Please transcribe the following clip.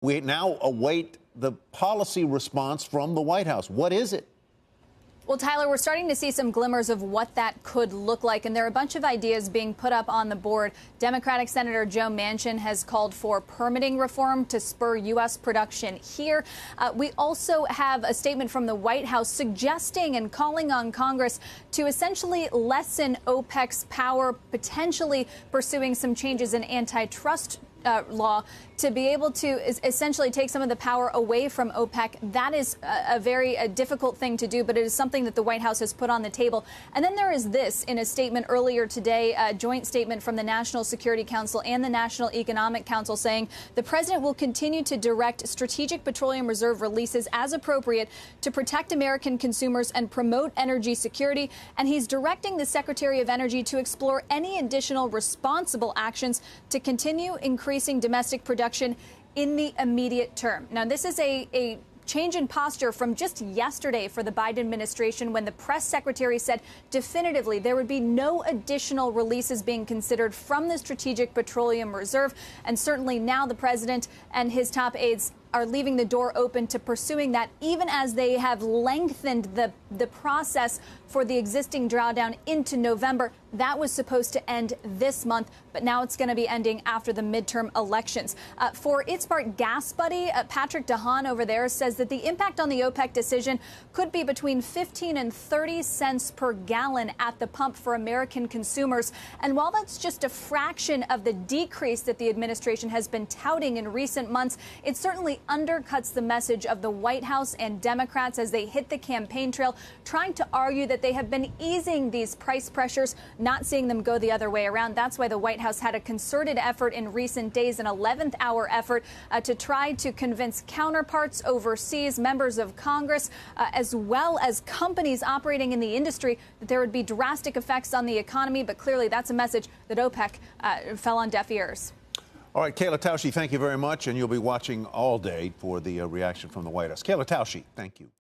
We now await the policy response from the White House. What is it? Well, Tyler, we're starting to see some glimmers of what that could look like, and there are a bunch of ideas being put up on the board. Democratic Senator Joe Manchin has called for permitting reform to spur U.S. production here. We also have a statement from the White House suggesting and calling on Congress to essentially lessen OPEC's power, potentially pursuing some changes in antitrust law to be able to essentially take some of the power away from OPEC. That is a very difficult thing to do, but it is something that the White House has put on the table. And then there is this in a statement earlier today, a joint statement from the National Security Council and the National Economic Council saying the president will continue to direct strategic petroleum reserve releases as appropriate to protect American consumers and promote energy security. And he's directing the Secretary of Energy to explore any additional responsible actions to continue increasing domestic production in the immediate term. Now, this is a change in posture from just yesterday for the Biden administration when the press secretary said definitively there would be no additional releases being considered from the Strategic Petroleum Reserve. And certainly now the president and his top aides are leaving the door open to pursuing that, even as they have lengthened the process for the existing drawdown into November. That was supposed to end this month, but now it's going to be ending after the midterm elections. For its part, Gas Buddy, Patrick DeHaan over there says that the impact on the OPEC decision could be between 15 and 30 cents per gallon at the pump for American consumers. And while that's just a fraction of the decrease that the administration has been touting in recent months, it certainly undercuts the message of the White House and Democrats as they hit the campaign trail, trying to argue that they have been easing these price pressures, not seeing them go the other way around. That's why the White House had a concerted effort in recent days, an 11th hour effort to try to convince counterparts overseas, members of Congress, as well as companies operating in the industry, that there would be drastic effects on the economy. But clearly that's a message that OPEC fell on deaf ears. All right, Kayla Tausche, thank you very much. And you'll be watching all day for the reaction from the White House. Kayla Tausche, thank you.